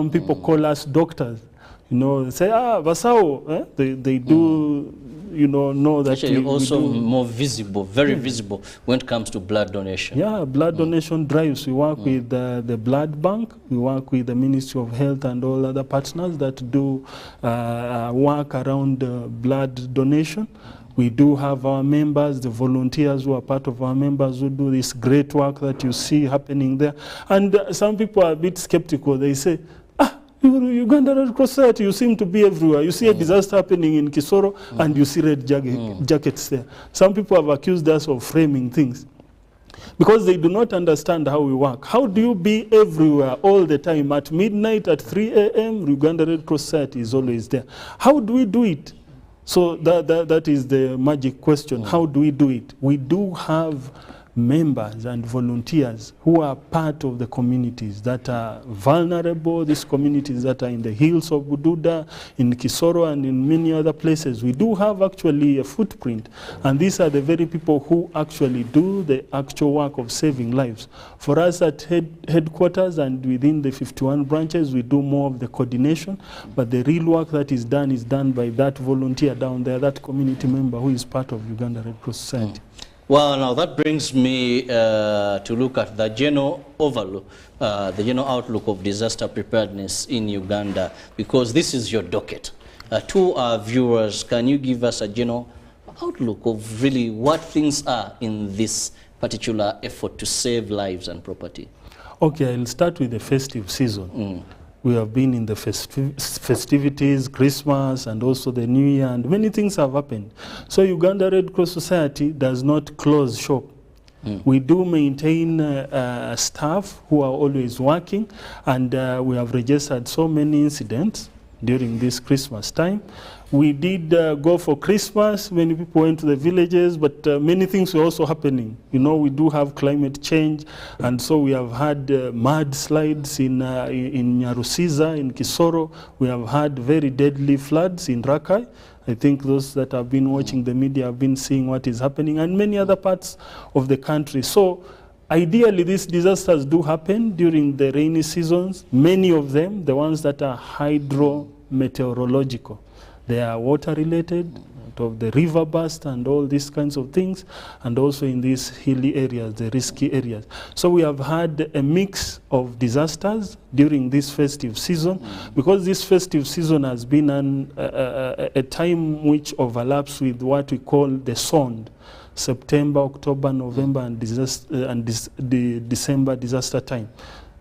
Some people call us doctors. You know, they say, Vasao, they do, you know that actually also more visible, very visible when it comes to blood donation. Yeah, blood donation drives. We work with the blood bank. We work with the Ministry of Health and all other partners that do work around blood donation. We do have our members, the volunteers who are part of our members who do this great work that you see happening there. And some people are a bit skeptical. They say, Uganda Red Cross Society, you seem to be everywhere. You see a disaster happening in Kisoro and you see red jackets there. Some people have accused us of framing things because they do not understand how we work. How do you be everywhere all the time? At midnight, at 3 a.m., Uganda Red Cross Society is always there. How do we do it? So that is the magic question. How do we do it? We do have members and volunteers who are part of the communities that are vulnerable, these communities that are in the hills of Bududa, in Kisoro and in many other places. We do have actually a footprint, and these are the very people who actually do the actual work of saving lives. For us at headquarters and within the 51 branches, we do more of the coordination, but the real work that is done by that volunteer down there, that community member who is part of Uganda Red Cross Society. Well, now that brings me to look at the general overlook, the general outlook of disaster preparedness in Uganda, because this is your docket. To our viewers, can you give us a general outlook of really what things are in this particular effort to save lives and property? Okay, I'll start with the festive season. We have been in the festivities, Christmas, and also the New Year, and many things have happened. So Uganda Red Cross Society does not close shop. We do maintain staff who are always working, and we have registered so many incidents during this Christmas time. We did go for Christmas. Many people went to the villages, but many things were also happening. You know, we do have climate change, and so we have had mudslides in Nyarusiza, in Kisoro. We have had very deadly floods in Rakai. I think those that have been watching the media have been seeing what is happening, and many other parts of the country. So ideally, these disasters do happen during the rainy seasons. Many of them, the ones that are hydrometeorological, they are water related, of the river burst and all these kinds of things, and also in these hilly areas, the risky areas. So we have had a mix of disasters during this festive season, because this festive season has been a time which overlaps with what we call the SOND, September, October, November, and the December disaster time.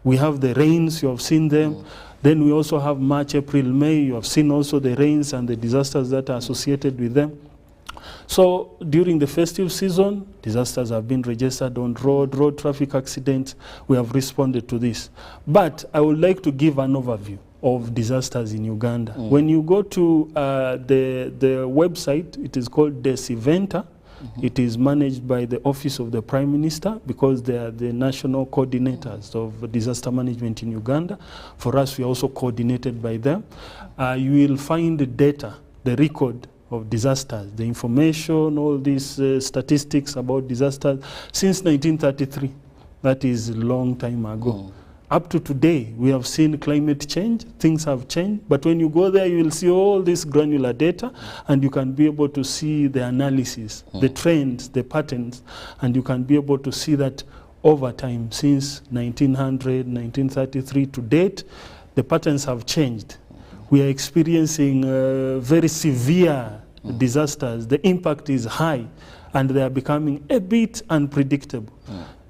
We have the rains, you have seen them. Then we also have March, April, May. You have seen also the rains and the disasters that are associated with them. So during the festive season, disasters have been registered on road traffic accidents. We have responded to this. But I would like to give an overview of disasters in Uganda. When you go to the website, it is called Deciventa. It is managed by the Office of the Prime Minister, because they are the national coordinators of disaster management in Uganda. For us, we are also coordinated by them. You will find the data, the record of disasters, the information, all these statistics about disasters since 1933. That is a long time ago. Up to today, we have seen climate change, things have changed, but when you go there, you will see all this granular data, and you can be able to see the analysis, the trends, the patterns, and you can be able to see that over time, since 1900, 1933 to date, the patterns have changed. We are experiencing very severe disasters. The impact is high, and they are becoming a bit unpredictable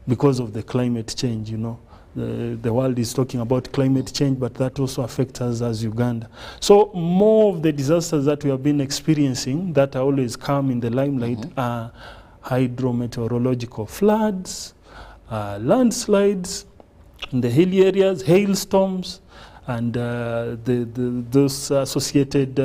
because of the climate change, you know. The world is talking about climate change, but that also affects us as Uganda. So more of the disasters that we have been experiencing that are always come in the limelight are hydrometeorological floods, landslides in the hilly areas, hailstorms, and those associated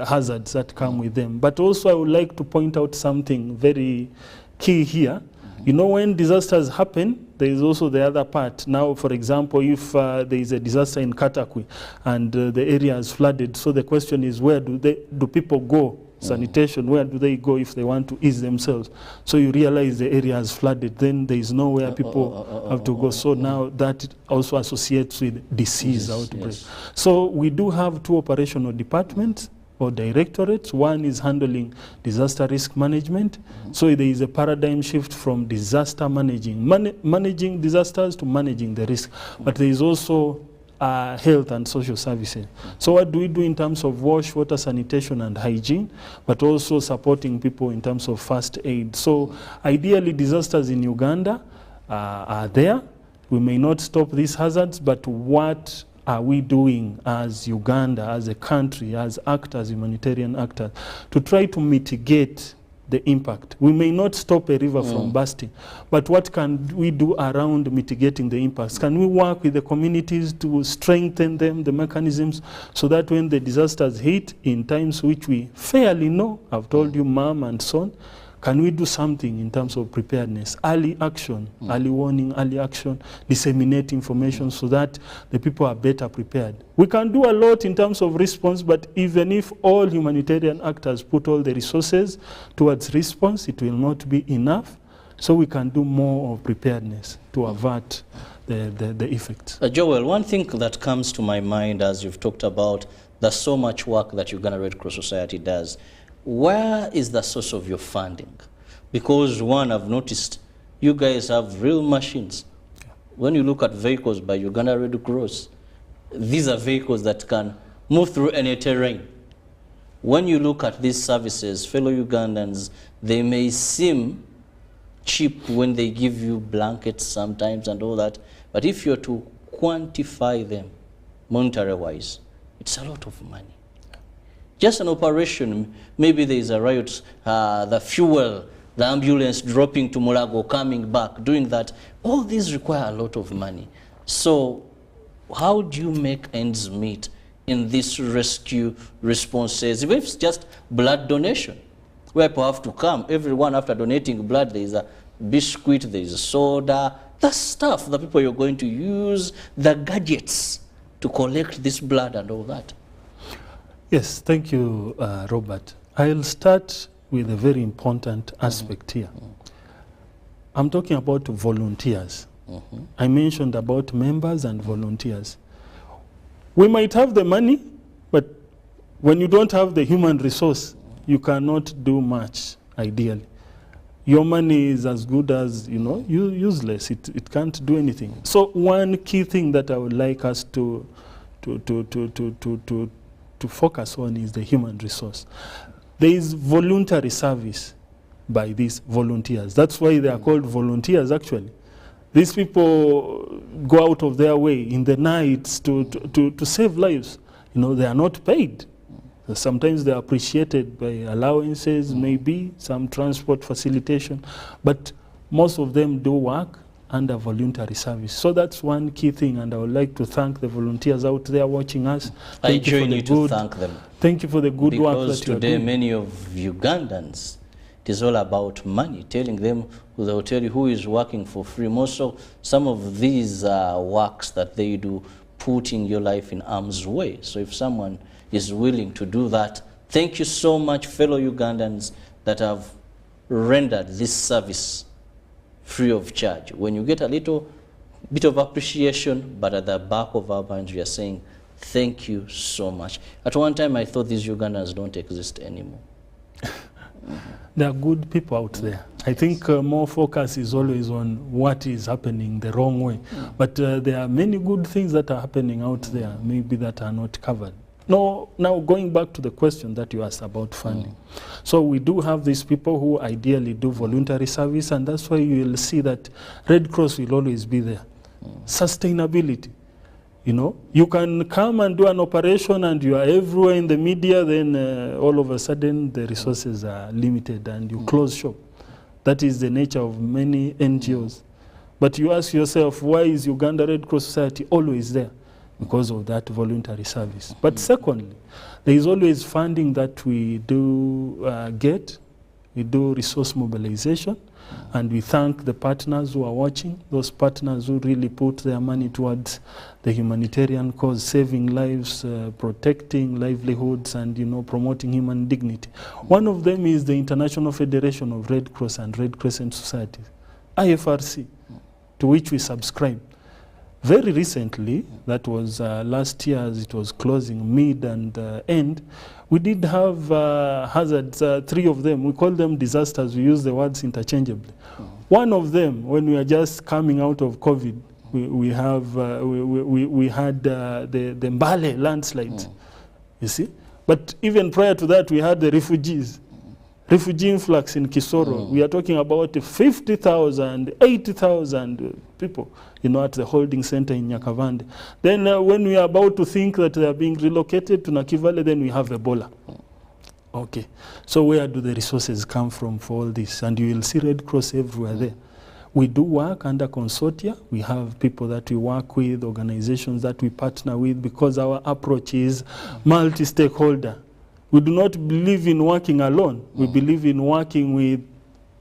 hazards that come with them. But also I would like to point out something very key here. You know, when disasters happen, there is also the other part. Now, for example, if there is a disaster in Katakwi and the area is flooded, so the question is, where do people go Sanitation, where do they go if they want to ease themselves? So you realize the area is flooded, then there is nowhere people have to go. So now that also associates with disease outbreak. Yes. So we do have 2 operational departments or directorates. One is handling disaster risk management. So there is a paradigm shift from disaster managing disasters to managing the risk. But there is also health and social services. So what do we do in terms of wash, water, sanitation and hygiene, but also supporting people in terms of first aid. So ideally disasters in Uganda are there. We may not stop these hazards, but what are we doing as Uganda, as a country, as actors, humanitarian actors, to try to mitigate the impact? We may not stop a river from bursting, but what can we do around mitigating the impacts? Can we work with the communities to strengthen them, the mechanisms, so that when the disasters hit in times which we fairly know, I've told you, ma'am and son, can we do something in terms of preparedness, early action, early warning, early action, disseminate information so that the people are better prepared? We can do a lot in terms of response, but even if all humanitarian actors put all the resources towards response, it will not be enough. So we can do more of preparedness to avert the effects. Joel, one thing that comes to my mind as you've talked about, there's so much work that Uganda Red Cross Society does. Where is the source of your funding? Because one, I've noticed you guys have real machines. When you look at vehicles by Uganda Red Cross, these are vehicles that can move through any terrain. When you look at these services, fellow Ugandans, they may seem cheap when they give you blankets sometimes and all that, but if you're to quantify them monetary-wise, it's a lot of money. Just an operation, maybe there is a riot, the fuel, the ambulance dropping to Mulago, coming back, doing that. All these require a lot of money. So how do you make ends meet in these rescue responses? Even if it's just blood donation, where people have to come, everyone after donating blood, there is a biscuit, there is a soda, the stuff, the people you're going to use, the gadgets to collect this blood and all that. Yes, thank you, Robert. I'll start with a very important aspect here. I'm talking about volunteers. I mentioned about members and volunteers. We might have the money, but when you don't have the human resource, you cannot do much, ideally. Your money is as good as, useless. It can't do anything. So one key thing that I would like us to focus on is the human resource. There is voluntary service by these volunteers. That's why they are called volunteers, actually. These people go out of their way in the nights to save lives. They are not paid. Sometimes they are appreciated by allowances, maybe some transport facilitation, but most of them do work under voluntary service. So that's one key thing, and I would like to thank the volunteers out there watching us. I join you to thank them. Thank you for the good work that you are doing. Because today many of Ugandans, it is all about money, telling them, they will tell you who is working for free. Most so some of these works that they do, putting your life in harm's way. So if someone is willing to do that, thank you so much, fellow Ugandans that have rendered this service free of charge. When you get a little bit of appreciation, but at the back of our minds we are saying, thank you so much. At one time I thought these Ugandans don't exist anymore. There are good people out there. I think more focus is always on what is happening the wrong way. But there are many good things that are happening out there, maybe that are not covered. No, now going back to the question that you asked about funding. So we do have these people who ideally do voluntary service, and that's why you will see that Red Cross will always be there. Sustainability. You can come and do an operation and you are everywhere in the media, then all of a sudden the resources are limited and you close shop. That is the nature of many NGOs. But you ask yourself, why is Uganda Red Cross Society always there? Because of that voluntary service. But secondly, there is always funding that we do get. We do resource mobilization. And we thank the partners who are watching, those partners who really put their money towards the humanitarian cause, saving lives, protecting livelihoods, and promoting human dignity. One of them is the International Federation of Red Cross and Red Crescent Societies, IFRC, to which we subscribe. Very recently, that was last year as it was closing mid and end, we did have hazards, 3 of them. We call them disasters. We use the words interchangeably. One of them, when we are just coming out of COVID, we had the Mbale landslides, you see. But even prior to that, we had the refugee influx in Kisoro. We are talking about 50,000, 80,000 people, at the holding center in Nyakavande. Then when we are about to think that they are being relocated to Nakivale, then we have Ebola. Okay, so where do the resources come from for all this? And you will see Red Cross everywhere there. We do work under consortia. We have people that we work with, organizations that we partner with, because our approach is multi-stakeholder. We do not believe in working alone. We believe in working with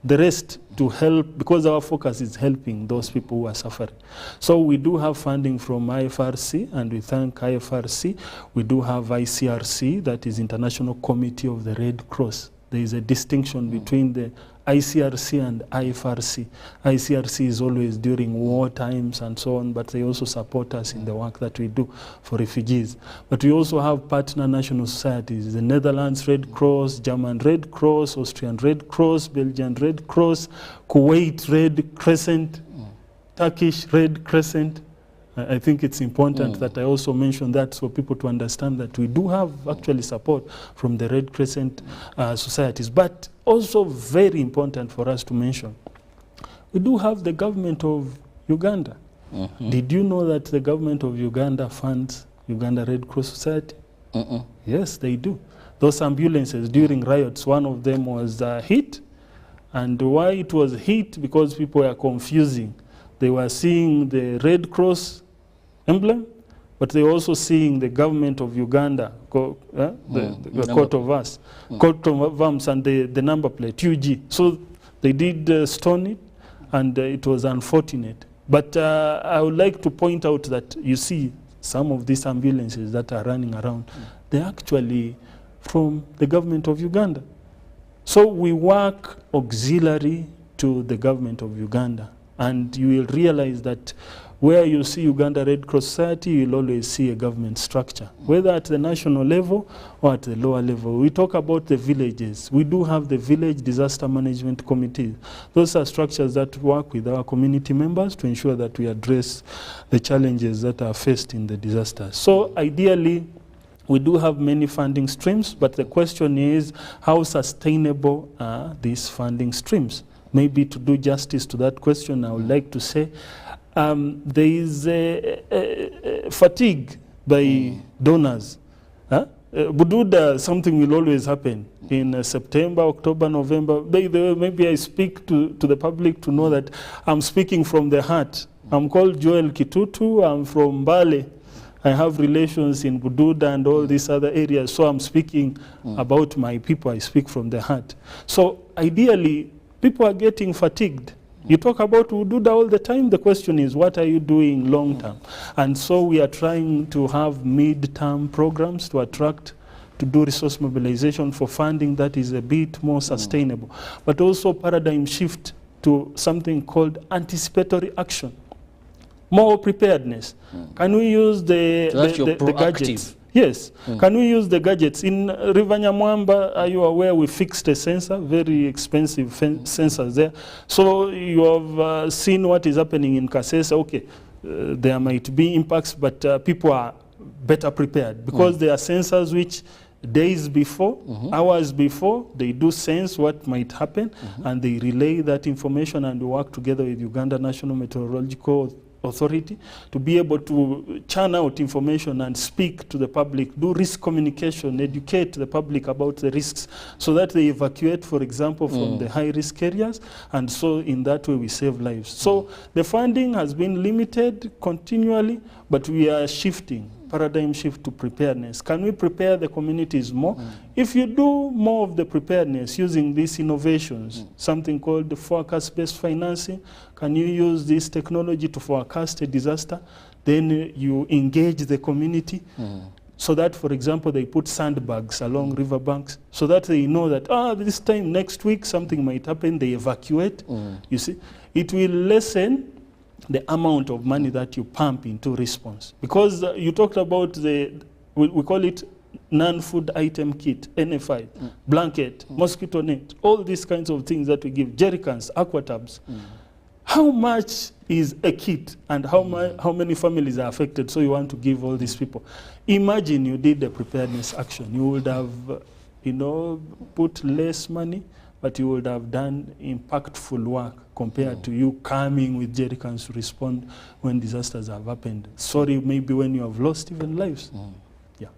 the rest to help, because our focus is helping those people who are suffering. So we do have funding from IFRC, and we thank IFRC. We do have ICRC, that is International Committee of the Red Cross. There is a distinction between the ICRC and IFRC. ICRC is always during war times and so on, but they also support us in the work that we do for refugees. But we also have partner national societies, the Netherlands Red Cross, German Red Cross, Austrian Red Cross, Belgian Red Cross, Kuwait Red Crescent, Turkish Red Crescent. I think it's important that I also mention that, so people to understand that we do have actually support from the Red Crescent societies. But also very important for us to mention, we do have the government of Uganda. Did you know that the government of Uganda funds Uganda Red Cross Society? Yes, they do. Those ambulances during riots, one of them was hit. And why it was hit? Because people were confusing. They were seeing the Red Cross emblem, but they were also seeing the government of Uganda, the coat of arms, coat of arms, and the number plate, UG. So they did stone it, and it was unfortunate. But I would like to point out that you see some of these ambulances that are running around, they're actually from the government of Uganda. So we work auxiliary to the government of Uganda. And you will realize that where you see Uganda Red Cross Society, you'll always see a government structure, whether at the national level or at the lower level. We talk about the villages. We do have the village disaster management committees. Those are structures that work with our community members to ensure that we address the challenges that are faced in the disasters. So ideally, we do have many funding streams, but the question is, how sustainable are these funding streams? Maybe to do justice to that question, I would like to say there is fatigue by donors. Bududa, something will always happen in September, October, November. Maybe I speak to the public to know that I'm speaking from the heart. I'm called Joel Kitutu. I'm from Mbale. I have relations in Bududa and all these other areas. So I'm speaking about my people. I speak from the heart. So ideally, people are getting fatigued. You talk about Bududa all the time. The question is, what are you doing long term? And so we are trying to have mid-term programs to attract, to do resource mobilization for funding that is a bit more sustainable. But also paradigm shift to something called anticipatory action. More preparedness. Can we use the gadgets? Yes. Can we use the gadgets? In River Nyamwamba, are you aware we fixed a sensor, very expensive sensors there. So you have seen what is happening in Kasese. Okay, there might be impacts, but people are better prepared because there are sensors which days before, hours before, they do sense what might happen and they relay that information, and we work together with Uganda National Meteorological Authority to be able to churn out information and speak to the public, do risk communication, educate the public about the risks so that they evacuate, for example, from the high-risk areas, and so in that way we save lives. So the funding has been limited continually, but we are shifting. paradigm shift to preparedness. Can we prepare the communities more? If you do more of the preparedness using these innovations, something called the forecast-based financing, can you use this technology to forecast a disaster? Then you engage the community so that, for example, they put sandbags along riverbanks so that they know that, this time next week something might happen, they evacuate. You see, it will lessen the amount of money that you pump into response. Because you talked about we call it non-food item kit, NFI, blanket, mosquito net, all these kinds of things that we give, jerry cans, aqua tubs. How much is a kit and how many families are affected? So you want to give all these people. Imagine you did the preparedness action. You would have, put less money, but you would have done impactful work compared to you coming with jerry cans to respond when disasters have happened. Sorry, maybe when you have lost even lives. Yeah.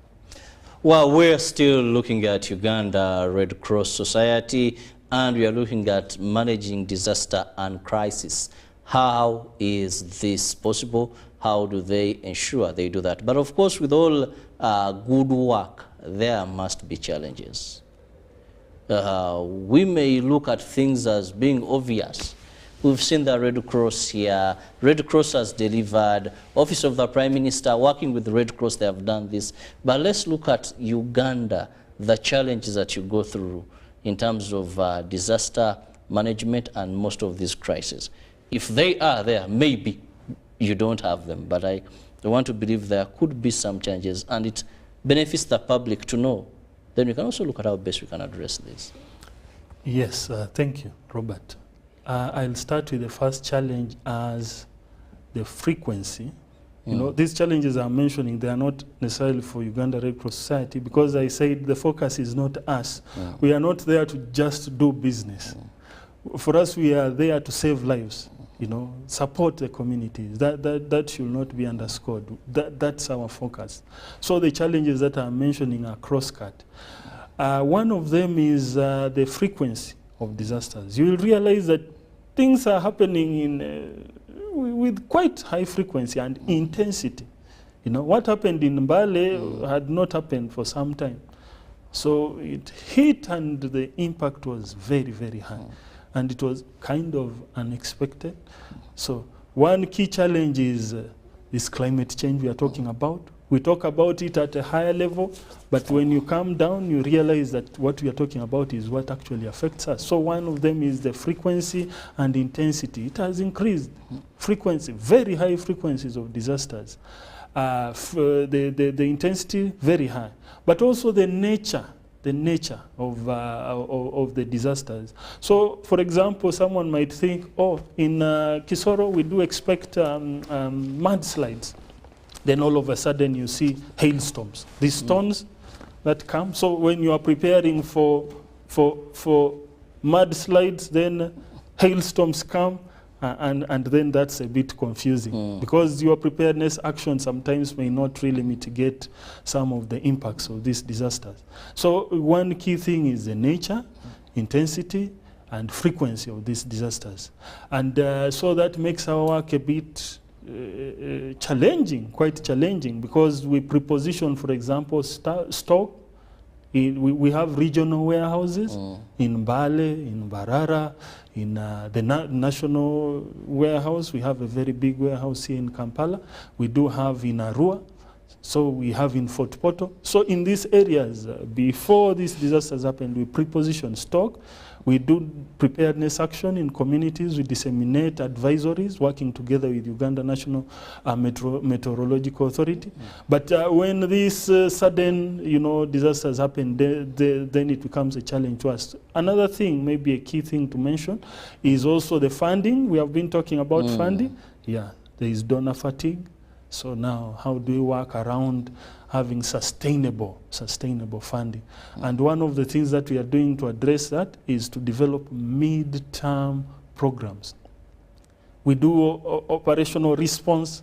Well, we're still looking at Uganda Red Cross Society, and we are looking at managing disaster and crisis. How is this possible? How do they ensure they do that? But of course, with all good work, there must be challenges. We may look at things as being obvious. We've seen the Red Cross here. Red Cross has delivered. Office of the Prime Minister, working with the Red Cross, they have done this. But let's look at Uganda, the challenges that you go through in terms of disaster management and most of these crises. If they are there, maybe you don't have them. But I want to believe there could be some challenges, and it benefits the public to know. Then we can also look at how best we can address this. Yes, thank you, Robert. I'll start with the first challenge as the frequency. You know, these challenges I'm mentioning, they are not necessarily for Uganda Red Cross Society, because I said the focus is not us. We are not there to just do business. For us, we are there to save lives, support the communities. That should not be underscored. That's our focus. So the challenges that I'm mentioning are cross-cut. One of them is the frequency of disasters. You will realize that things are happening with quite high frequency and intensity. What happened in Mbale had not happened for some time. So it hit and the impact was very, very high. And it was kind of unexpected. So one key challenge is this climate change we are talking about. We talk about it at a higher level, but when you come down, you realize that what we are talking about is what actually affects us. So one of them is the frequency and intensity. It has increased frequency, very high frequencies of disasters. The intensity, very high. But also the nature of the disasters. So, for example, someone might think, in Kisoro we do expect mudslides. Then all of a sudden you see hailstorms, these storms that come. So when you are preparing for mudslides, then hailstorms come, and then that's a bit confusing because your preparedness action sometimes may not really mitigate some of the impacts of these disasters. So one key thing is the nature, intensity, and frequency of these disasters. And so that makes our work a bit quite challenging, because we preposition, for example, stock. We have regional warehouses in Mbale, in Barara, in the national warehouse. We have a very big warehouse here in Kampala. We do have in Arua. So we have in Fort Portal. So in these areas, before these disasters happened, we preposition stock. We do preparedness action in communities. We disseminate advisories, working together with Uganda National Meteorological Authority. But when these sudden, disasters happen, then it becomes a challenge to us. Another thing, maybe a key thing to mention, is also the funding. We have been talking about funding. Yeah, there is donor fatigue. So now, how do we work around having sustainable funding? And one of the things that we are doing to address that is to develop mid-term programs. We do operational response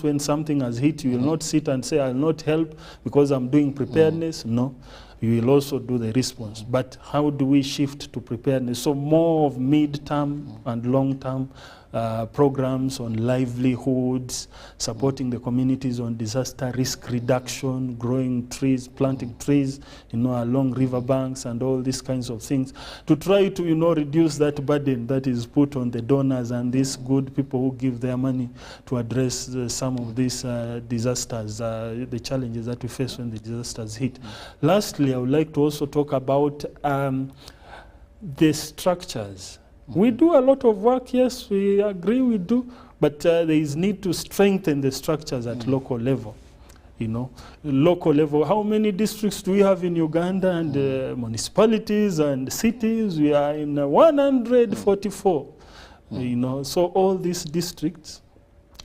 when something has hit. You will not sit and say, I'll not help because I'm doing preparedness. No. we will also do the response. But how do we shift to preparedness? So more of mid-term and long-term programs on livelihoods, supporting the communities on disaster risk reduction, growing trees, planting trees, along riverbanks and all these kinds of things, to try to, reduce that burden that is put on the donors and these good people who give their money to address some of these disasters, the challenges that we face when the disasters hit. Lastly, I would like to also talk about the structures. We do a lot of work, yes, we agree we do, but there is need to strengthen the structures at local level. Local level, how many districts do we have in Uganda, and municipalities and cities? We are in 144, so all these districts,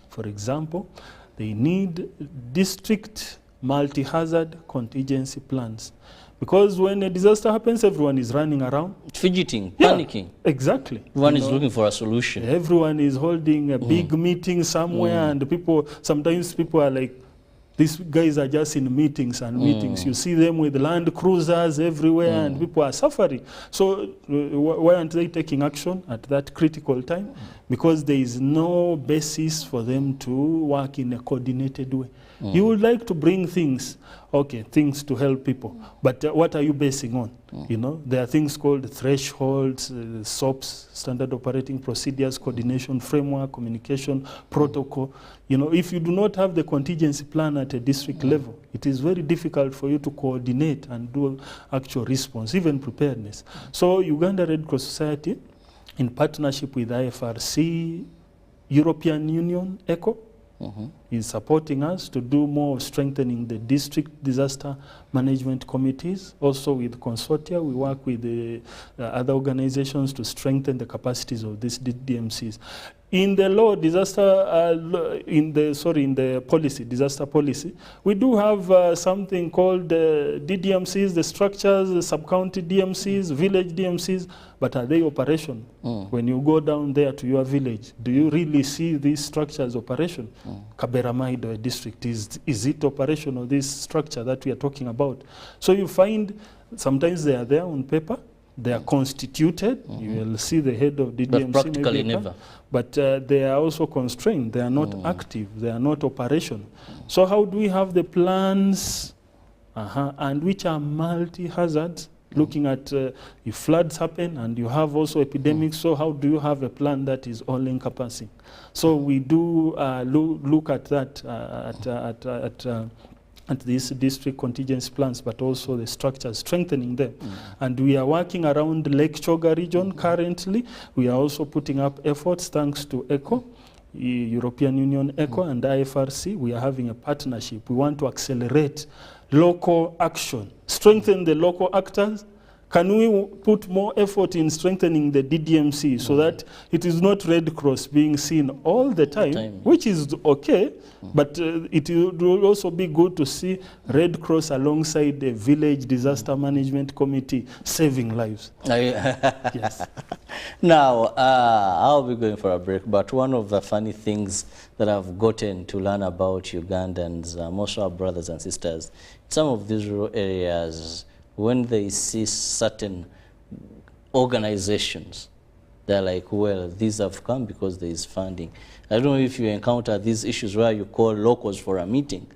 for example, they need district multi-hazard contingency plans. Because when a disaster happens, everyone is running around. Fidgeting, panicking. Exactly. Everyone is looking for a solution. Everyone is holding a big meeting somewhere, and sometimes people are like, these guys are just in meetings and meetings. You see them with land cruisers everywhere, and people are suffering. So why aren't they taking action at that critical time? Because there is no basis for them to work in a coordinated way. You would like to bring things to help people, but what are you basing on? There are things called thresholds, SOPs, standard operating procedures, coordination framework, communication protocol. If you do not have the contingency plan at a district level, it is very difficult for you to coordinate and do actual response, even preparedness. So Uganda Red Cross Society, in partnership with IFRC, European Union, ECHO, is supporting us to do more of strengthening the district disaster management committees. Also with consortia, we work with the other organizations to strengthen the capacities of these DMCs. In the law, in the policy, disaster policy, we do have something called DDMCs, the structures, the sub-county DMCs, village DMCs, but are they operational? When you go down there to your village, do you really see these structures operation? Kaberamaido district, is it operational, this structure that we are talking about? So you find sometimes they are there on paper, they are constituted, you will see the head of DDMC. But practically never. But they are also constrained, they are not active, they are not operational. So how do we have the plans, and which are multi-hazards, looking at if floods happen and you have also epidemics, so how do you have a plan that is all-encompassing? So we do look at that, at these district contingency plans, but also the structures, strengthening them. And we are working around Lake Choga region currently. We are also putting up efforts thanks to ECHO, European Union ECHO, and IFRC. We are having a partnership. We want to accelerate local action, strengthen the local actors. Can we put more effort in strengthening the DDMC so that it is not Red Cross being seen all the time, which is okay, but it will also be good to see Red Cross alongside the village disaster management committee saving lives. Yes. Now, I'll be going for a break, but one of the funny things that I've gotten to learn about Ugandans, most of our brothers and sisters, some of these rural areas, when they see certain organizations, they're like, well, these have come because there is funding. I don't know if you encounter these issues where you call locals for a meeting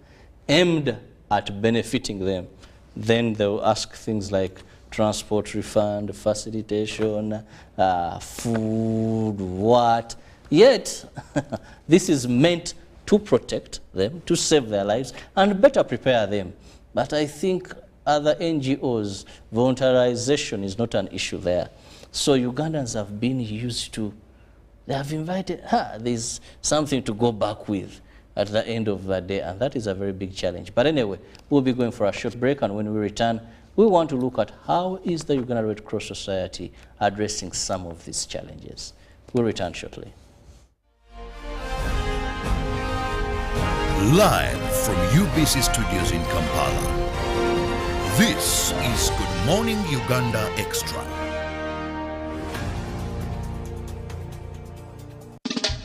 aimed at benefiting them. Then they'll ask things like transport refund, facilitation, food, what. Yet, this is meant to protect them, to save their lives, and better prepare them. But I think other NGOs, voluntarization is not an issue there. So Ugandans have been used to, they have invited, there's something to go back with at the end of the day, and that is a very big challenge. But anyway, we'll be going for a short break, and when we return, we want to look at how is the Uganda Red Cross Society addressing some of these challenges. We'll return shortly. Live from UBC Studios in Kampala, this is Good Morning Uganda Extra.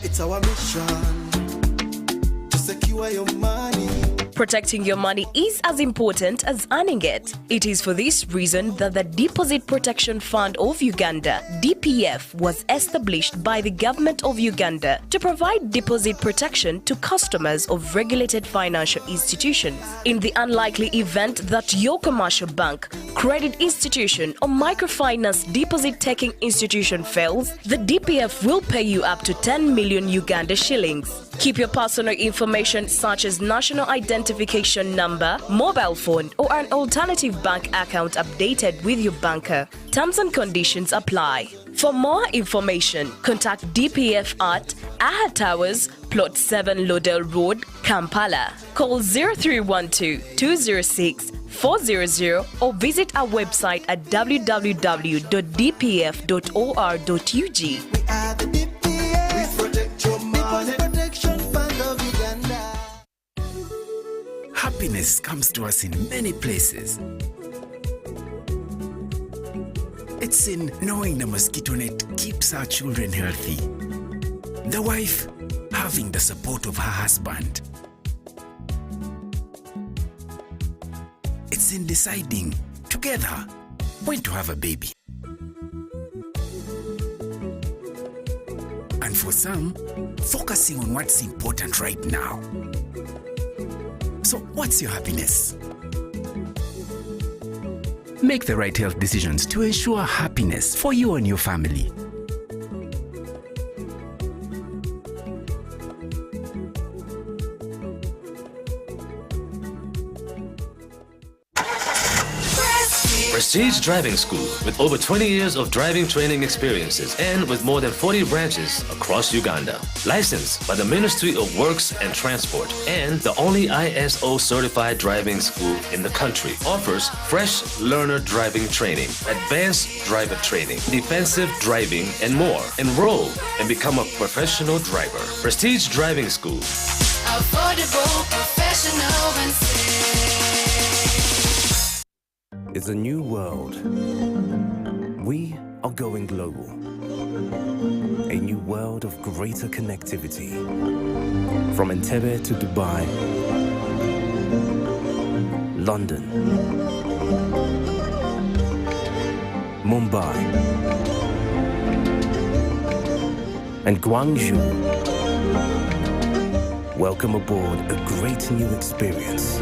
It's our mission to secure your money Protecting your money is as important as earning it. It is for this reason that the Deposit Protection Fund of Uganda, DPF, was established by the government of Uganda to provide deposit protection to customers of regulated financial institutions. In the unlikely event that your commercial bank, credit institution, or microfinance deposit-taking institution fails, the DPF will pay you up to 10 million Uganda shillings. Keep your personal information such as national identification number, mobile phone, or an alternative bank account updated with your banker. Terms and conditions apply. For more information, contact DPF at Aha Towers, Plot 7 Lodell Road, Kampala. Call 0312 206 400 or visit our website at www.dpf.or.ug. We are the DPF. We protect your money. Protection Fund of Uganda. Happiness comes to us in many places. It's in knowing the mosquito net keeps our children healthy. The wife having the support of her husband. It's in deciding together when to have a baby. And for some, focusing on what's important right now. So what's your happiness? Make the right health decisions to ensure happiness for you and your family. Prestige Driving School, with over 20 years of driving training experiences and with more than 40 branches across Uganda. Licensed by the Ministry of Works and Transport and the only ISO certified driving school in the country. Offers fresh learner driving training, advanced driver training, defensive driving, and more. Enroll and become a professional driver. Prestige Driving School. Affordable, professional, and safe. It's a new world. We are going global. A new world of greater connectivity. From Entebbe to Dubai, London, Mumbai, and Guangzhou. Welcome aboard a great new experience.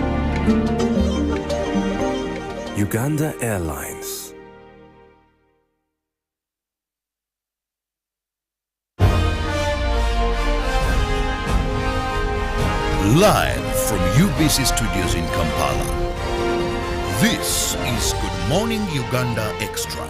Uganda Airlines. Live from UBC Studios in Kampala. This is Good Morning Uganda Extra.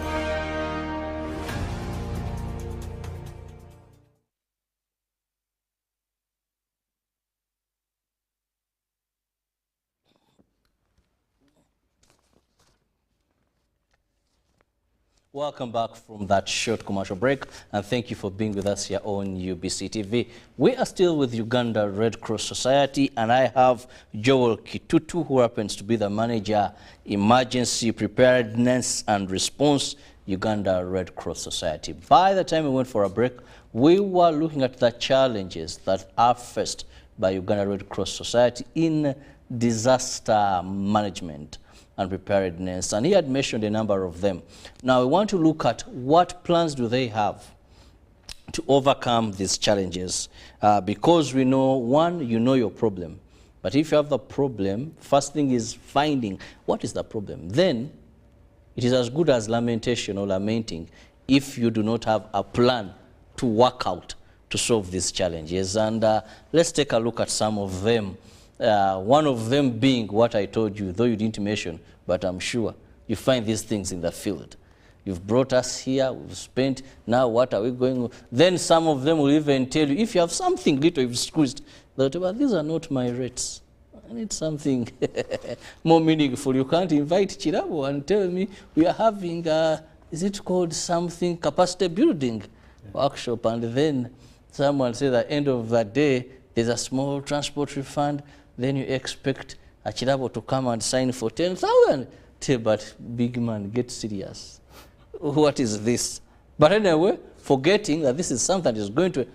Welcome back from that short commercial break, and thank you for being with us here on UBC TV. We are still with Uganda Red Cross Society, and I have Joel Kitutu, who happens to be the manager, Emergency Preparedness and Response, Uganda Red Cross Society. By the time we went for a break, we were looking at the challenges that are faced by Uganda Red Cross Society in disaster management and preparedness, and he had mentioned a number of them. Now we want to look at what plans do they have to overcome these challenges, because we know, one, you know your problem, but if you have the problem, first thing is finding what is the problem. Then it is as good as lamentation or lamenting if you do not have a plan to work out to solve these challenges. And let's take a look at some of them. One of them being what I told you, though you didn't mention, but I'm sure you find these things in the field. You've brought us here, we've spent, now what are we going on? Then some of them will even tell you, if you have something little you've squeezed, that, well, these are not my rates. I need something more meaningful. You can't invite Chirabo and tell me we are having, is it called something, capacity building workshop, and then someone says at the end of the day, there's a small transport refund, then you expect a Chirabo to come and sign for 10,000. But big man, get serious. What is this? But anyway, forgetting that this is something that is going to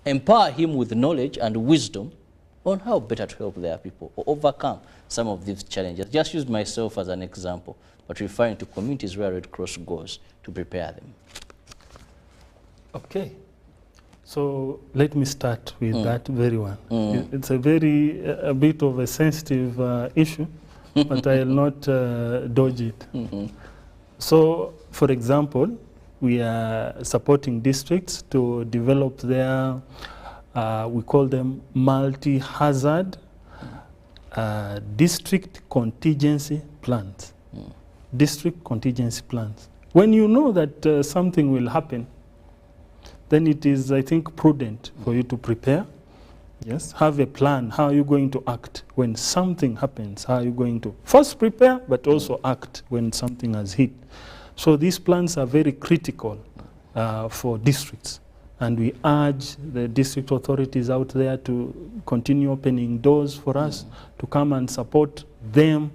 empower him with knowledge and wisdom on how better to help their people or overcome some of these challenges. Just use myself as an example, but referring to communities where Red Cross goes to prepare them. Okay. So let me start with that very one. It's a bit of a sensitive issue, but I'll not dodge it. So, for example, we are supporting districts to develop their, we call them multi-hazard district contingency plans. District contingency plans. When you know that something will happen, then it is, I think, prudent for you to prepare. Yes, have a plan. How are you going to act when something happens? How are you going to first prepare, but also act when something has hit? So these plans are very critical for districts. And we urge the district authorities out there to continue opening doors for us to come and support them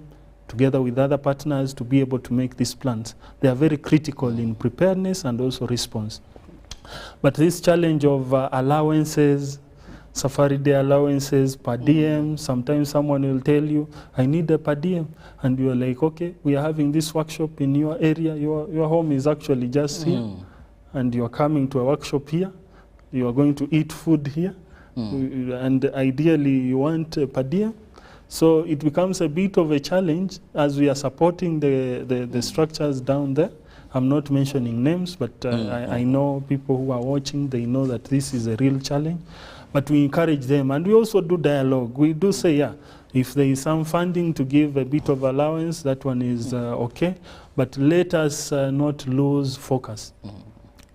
together with other partners to be able to make these plans. They are very critical in preparedness and also response. But this challenge of allowances, safari day allowances, per diem, sometimes someone will tell you, I need a per diem. And you're like, okay, we are having this workshop in your area. Your home is actually just here. And you're coming to a workshop here. You are going to eat food here. And ideally, you want a per diem. So it becomes a bit of a challenge as we are supporting the structures down there. I'm not mentioning names, but I know people who are watching, they know that this is a real challenge. But we encourage them, and we also do dialogue. We do say, yeah, if there is some funding to give a bit of allowance, that one is okay. But let us not lose focus.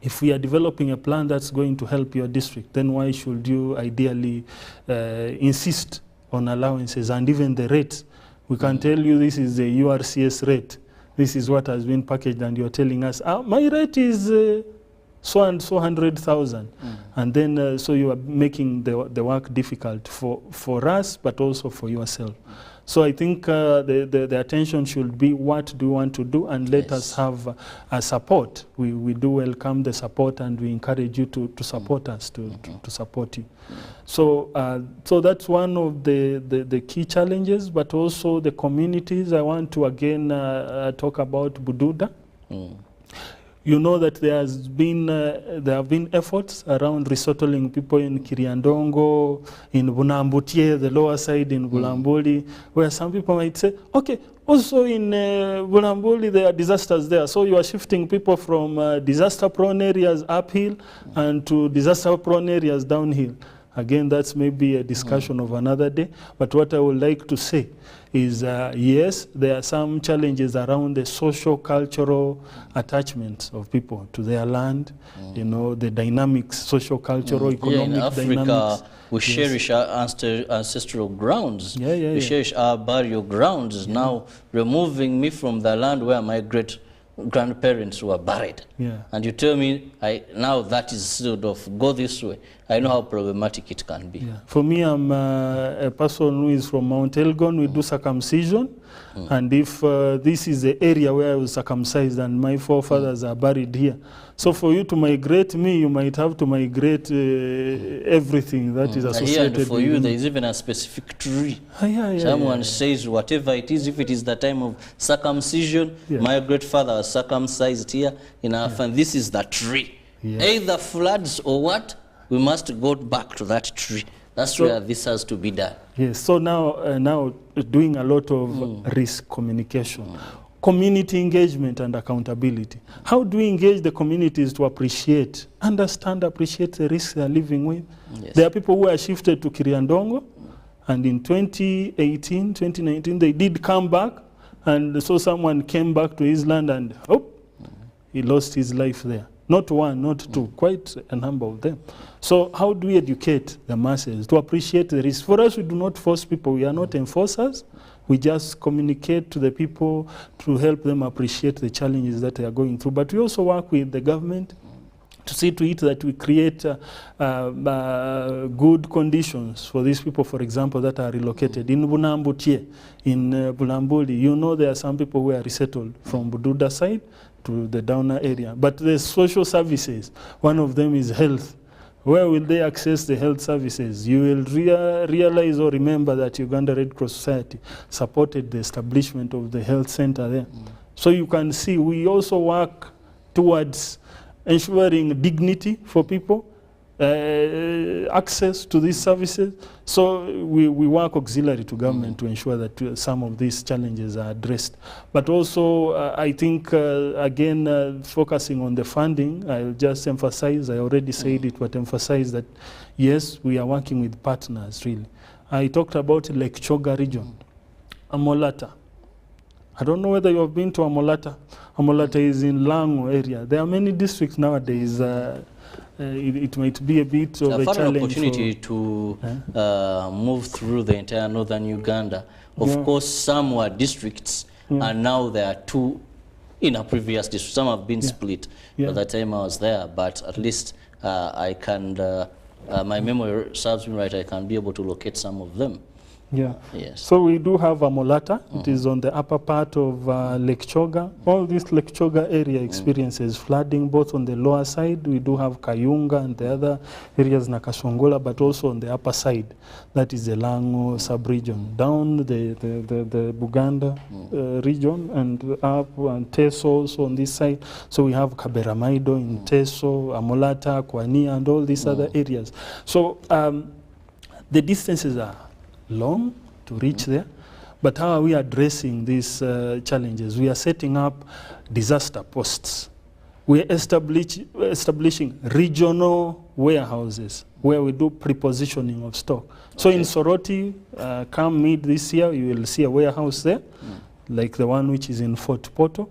If we are developing a plan that's going to help your district, then why should you ideally insist on allowances and even the rates? We can tell you this is the URCS rate. This is what has been packaged, and you're telling us, my rate is so and so 100,000. And then, so you are making the work difficult for us, but also for yourself. So I think the attention should be, what do you want to do, and let us have a support. We do welcome the support, and we encourage you to support us, to support you. So that's one of the key challenges, but also the communities. I want to again talk about Bududa. You know that there have been efforts around resettling people in Kiriandongo, in Bunambutie, the lower side in Bulambuli, where some people might say, okay, also in Bulambuli there are disasters there, so you are shifting people from disaster-prone areas uphill and to disaster-prone areas downhill. Again, that's maybe a discussion of another day, but what I would like to say is, yes, there are some challenges around the social, cultural attachments of people to their land, you know, the dynamics, social, cultural, economic in Africa, dynamics. We cherish our ancestral grounds. We cherish our burial grounds. Now, removing me from the land where my great-grandparents were buried. And you tell me, now that is sort of, go this way. I know how problematic it can be. For me, I'm a person who is from Mount Elgon. We do circumcision. And if this is the area where I was circumcised and my forefathers are buried here. So for you to migrate me, you might have to migrate everything that is associated and for you, there is even a specific tree. Someone says whatever it is, if it is the time of circumcision, my great father was circumcised here in our family. This is the tree. Either floods or what? We must go back to that tree. That's where this has to be done. Yes, so now doing a lot of risk communication, community engagement and accountability. How do we engage the communities to appreciate, understand, appreciate the risks they are living with? There are people who are shifted to Kiriandongo, and in 2018, 2019, they did come back, and so someone came back to his land and, he lost his life there. Not one, not two, quite a number of them. So how do we educate the masses to appreciate the risk? For us, we do not force people. We are not enforcers. We just communicate to the people to help them appreciate the challenges that they are going through. But we also work with the government to see to it that we create good conditions for these people, for example, that are relocated. In Bunambutie, in Bulambuli, you know there are some people who are resettled from Bududa side to the Downer area. But the social services, one of them is health. Where will they access the health services? You will realize or remember that Uganda Red Cross Society supported the establishment of the health center there. So you can see we also work towards ensuring dignity for people, access to these services. So we work auxiliary to government to ensure that some of these challenges are addressed. But also, I think, again, focusing on the funding, I'll just emphasize, I already said it, but emphasize that, yes, we are working with partners, really. I talked about Lake Choga region, Amolata. I don't know whether you have been to Amolata. Amolata is in Lango area. There are many districts nowadays. It might be a bit of a challenge. Opportunity to move through the entire northern Uganda. Of course, some were districts, and now there are two in a previous district. Some have been split by the time I was there, but at least I can, my memory serves me right, I can be able to locate some of them. Yeah. Yes. So we do have Amolata. It is on the upper part of Lake Choga. All this Lake Choga area experiences flooding, both on the lower side. We do have Kayunga and the other areas, Nakashongola, but also on the upper side. That is the Lango sub-region. Down the Buganda region and up and Teso also on this side. So we have Kaberamaido in Teso, Amolata, Kwania, and all these other areas. So the distances are long to reach there, but how are we addressing these challenges? We are setting up disaster posts. We are establishing regional warehouses where we do prepositioning of stock. So in Soroti, come mid this year, you will see a warehouse there, like the one which is in Fort Portal.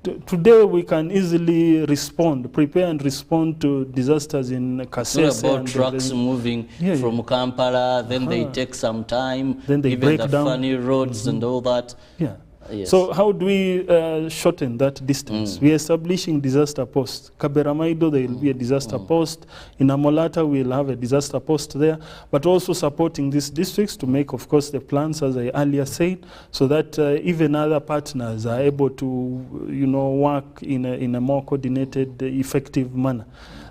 Today we can easily respond, prepare and respond to disasters in Kasese. It's not about trucks moving from Kampala, then they take some time, then they break the down funny roads and all that. Yeah. Yes. So how do we shorten that distance? We are establishing disaster posts. Kaberamaido, there will be a disaster post. In Amolata, we'll have a disaster post there, but also supporting these districts to make, of course, the plans, as I earlier said, so that even other partners are able to, work in a more coordinated, effective manner.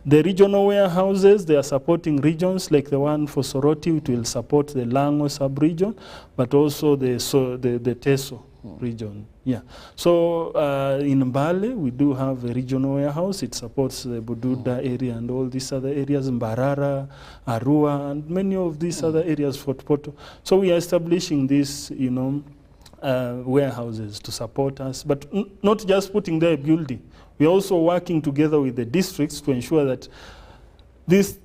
The regional warehouses, they are supporting regions like the one for Soroti. It will support the Lango sub-region, but also the Teso region. Yeah. So in Mbale, we do have a regional warehouse. It supports the Bududa area and all these other areas, Mbarara, Arua, and many of these other areas, Fort Portal. So we are establishing these, warehouses to support us, but not just putting there a building. We are also working together with the districts to ensure that these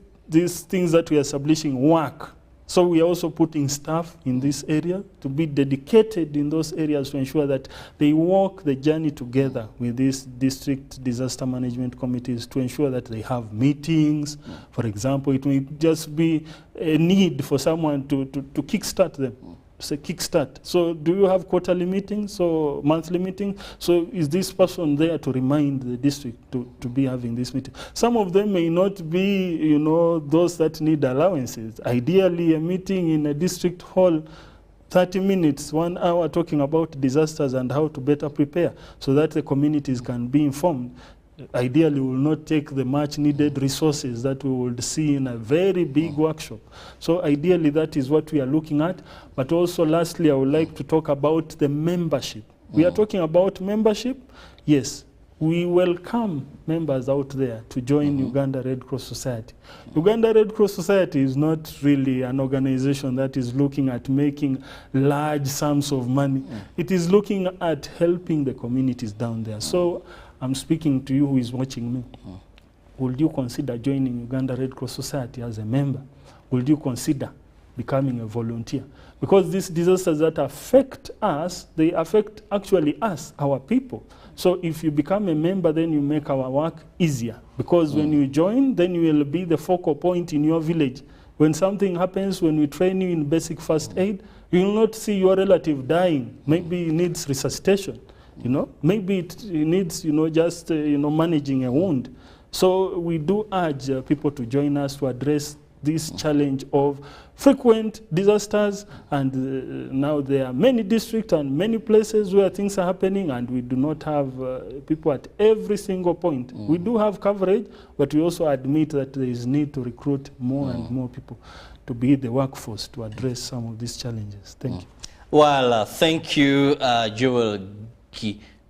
things that we are establishing work. So we are also putting staff in this area to be dedicated in those areas to ensure that they walk the journey together with these district disaster management committees to ensure that they have meetings. For example, it may just be a need for someone to kickstart them. Say kickstart. So do you have quarterly meetings or monthly meetings? So is this person there to remind the district to be having this meeting? Some of them may not be, those that need allowances. Ideally, a meeting in a district hall, 30 minutes, 1 hour, talking about disasters and how to better prepare so that the communities can be informed. Ideally, we will not take the much needed resources that we would see in a very big workshop. So ideally, that is what we are looking at. But also, lastly, I would like to talk about the membership. We are talking about membership. Yes, we welcome members out there to join Uganda Red Cross Society. Uganda Red Cross Society is not really an organization that is looking at making large sums of money. It is looking at helping the communities down there. So I'm speaking to you who is watching me. Would you consider joining Uganda Red Cross Society as a member? Would you consider becoming a volunteer? Because these disasters that affect us, they affect actually us, our people. So if you become a member, then you make our work easier. Because when you join, then you will be the focal point in your village. When something happens, when we train you in basic first aid, you will not see your relative dying. Maybe he needs resuscitation. Maybe it needs, just, managing a wound. So we do urge people to join us to address this challenge of frequent disasters, and now there are many districts and many places where things are happening, and we do not have people at every single point. We do have coverage, but we also admit that there is need to recruit more and more people to be the workforce to address some of these challenges. Thank you. Well, thank you, Joel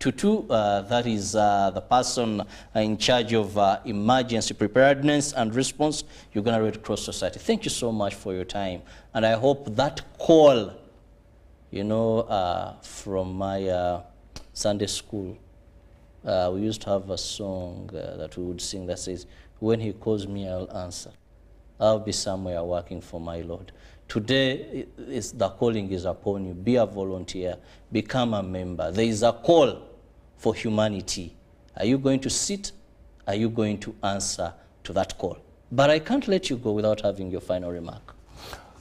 Tutu. That is the person in charge of emergency preparedness and response, Uganda Red Cross Society. Thank you so much for your time. And I hope that call, you know, from my Sunday school, we used to have a song that we would sing that says, when he calls me, I'll answer. I'll be somewhere working for my Lord. Today, the calling is upon you. Be a volunteer. Become a member. There is a call for humanity. Are you going to sit? Are you going to answer to that call? But I can't let you go without having your final remark.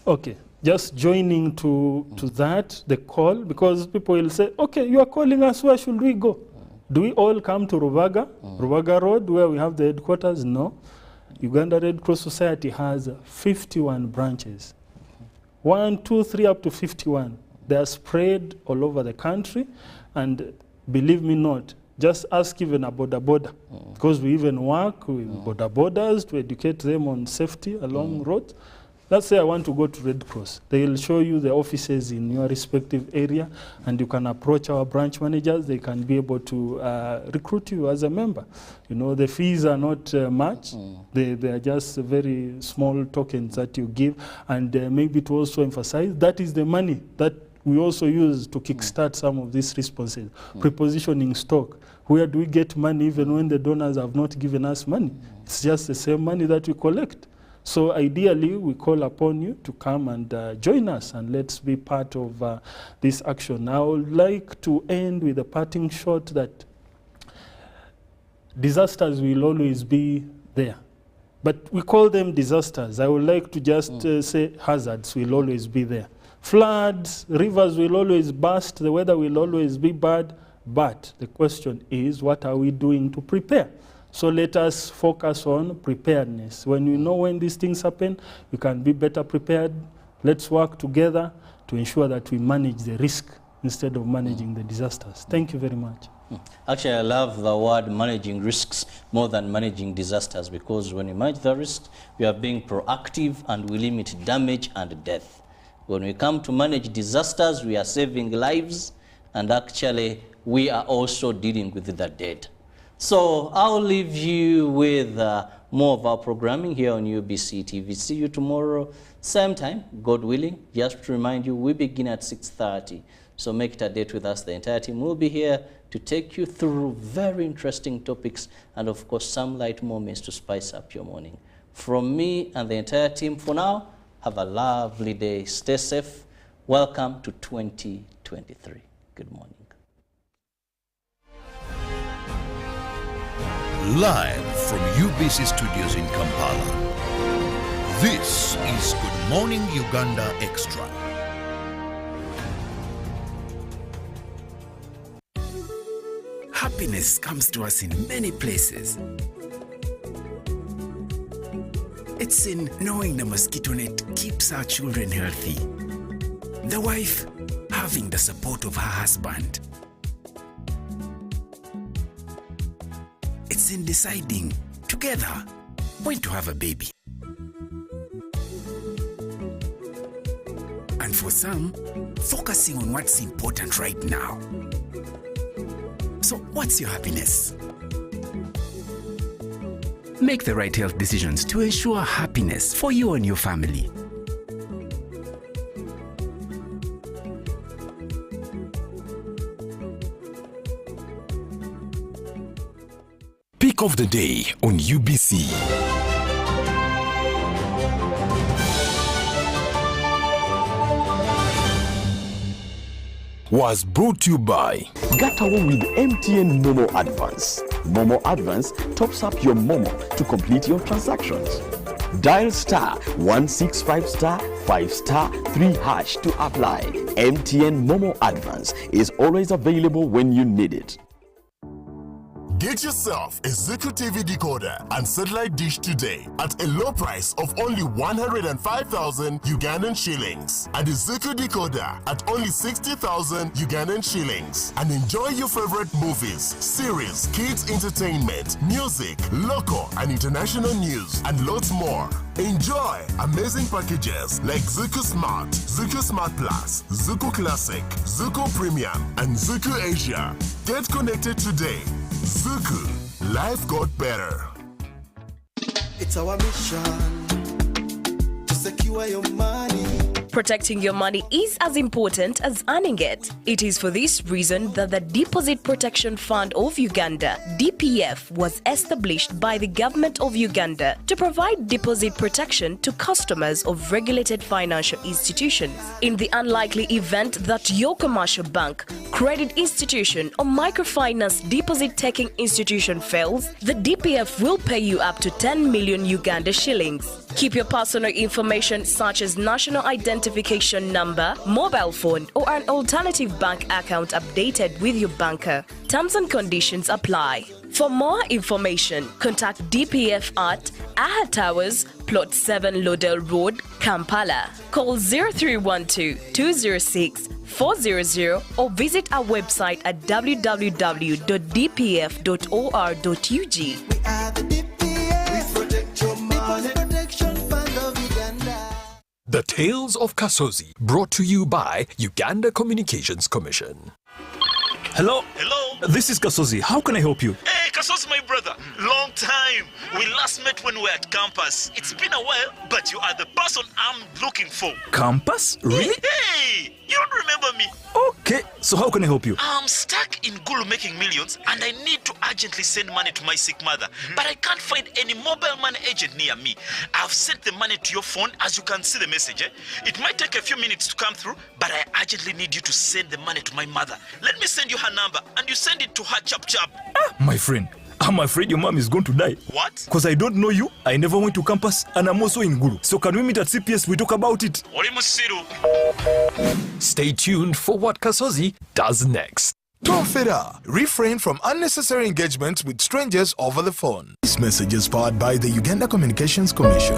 Okay, just joining to that, the call, because people will say, okay, you are calling us, where should we go? Do we all come to Rubaga, Rubaga Road, where we have the headquarters? No. Uganda Red Cross Society has 51 branches. 1, 2, 3, up to 51. They are spread all over the country, and believe me not, just ask even a border, because we even work with borders to educate them on safety along roads. Let's say I want to go to Red Cross. They will show you the offices in your respective area, and you can approach our branch managers. They can be able to recruit you as a member. You know, the fees are not much. They are just very small tokens that you give. And maybe to also emphasize, that is the money that we also use to kickstart some of these responses. Prepositioning stock. Where do we get money even when the donors have not given us money? It's just the same money that we collect. So ideally, we call upon you to come and join us, and let's be part of this action. I would like to end with a parting shot that disasters will always be there. But we call them disasters. I would like to just say hazards will always be there. Floods, rivers will always burst, the weather will always be bad. But the question is, what are we doing to prepare? So let us focus on preparedness. When you know when these things happen, you can be better prepared. Let's work together to ensure that we manage the risk instead of managing the disasters. Thank you very much. Actually, I love the word managing risks more than managing disasters, because when we manage the risks, we are being proactive and we limit damage and death. When we come to manage disasters, we are saving lives, and actually we are also dealing with the dead. So I'll leave you with more of our programming here on UBC TV. See you tomorrow, same time, God willing. Just to remind you, we begin at 6:30. So make it a date with us. The entire team will be here to take you through very interesting topics and, of course, some light moments to spice up your morning. From me and the entire team for now, have a lovely day. Stay safe. Welcome to 2023. Good morning. Live from UBC Studios in Kampala, this is Good Morning Uganda Extra. Happiness comes to us in many places. It's in knowing the mosquito net keeps our children healthy. The wife having the support of her husband. It's in deciding together when to have a baby. And for some, focusing on what's important right now. So what's your happiness? Make the right health decisions to ensure happiness for you and your family. Pick of the day on UBC. Was brought to you by Gatawo with MTN Momo Advance. Momo Advance tops up your Momo to complete your transactions. Dial star 165 star 5 star 3 hash to apply. MTN Momo Advance is always available when you need it. Get yourself a Zuku TV decoder and satellite dish today at a low price of only 105,000 Ugandan shillings and a Zuku decoder at only 60,000 Ugandan shillings, and enjoy your favorite movies, series, kids entertainment, music, local and international news, and lots more. Enjoy amazing packages like Zuku Smart, Zuku Smart Plus, Zuku Classic, Zuku Premium, and Zuku Asia. Get connected today. Zuku, life got better. It's our mission to secure your money. Protecting your money is as important as earning it. It is for this reason that the Deposit Protection Fund of Uganda, DPF, was established by the government of Uganda to provide deposit protection to customers of regulated financial institutions. In the unlikely event that your commercial bank, credit institution, or microfinance deposit-taking institution fails, the DPF will pay you up to 10 million Uganda shillings. Keep your personal information such as national identification number, mobile phone, or an alternative bank account updated with your banker. Terms and conditions apply. For more information, contact DPF at Aha Towers, Plot 7 Lodell Road, Kampala. Call 0312-206-400 or visit our website at www.dpf.or.ug. We are the DPF. We protect your money. Protection Fund of Uganda. The Tales of Kasozi, brought to you by Uganda Communications Commission. Hello? Hello? This is Kasozi. How can I help you? Hey, Kasozi, my brother. Long time. We last met when we were at campus. It's been a while, but you are the person I'm looking for. Campus? Really? Hey, you don't remember me? Okay, so how can I help you? I'm stuck in Gulu making millions, and I need to urgently send money to my sick mother. But I can't find any mobile money agent near me. I've sent the money to your phone, as you can see the message. It might take a few minutes to come through, but I urgently need you to send the money to my mother. Let me send you her number, and you send it to her chap. My friend, I'm afraid your mom is going to die. What? Because I don't know you, I never went to campus, and I'm also in Gulu. So can we meet at CPS, we talk about it? Stay tuned for what Kasozi does next. Tofera, refrain from unnecessary engagements with strangers over the phone. This message is powered by the Uganda Communications Commission.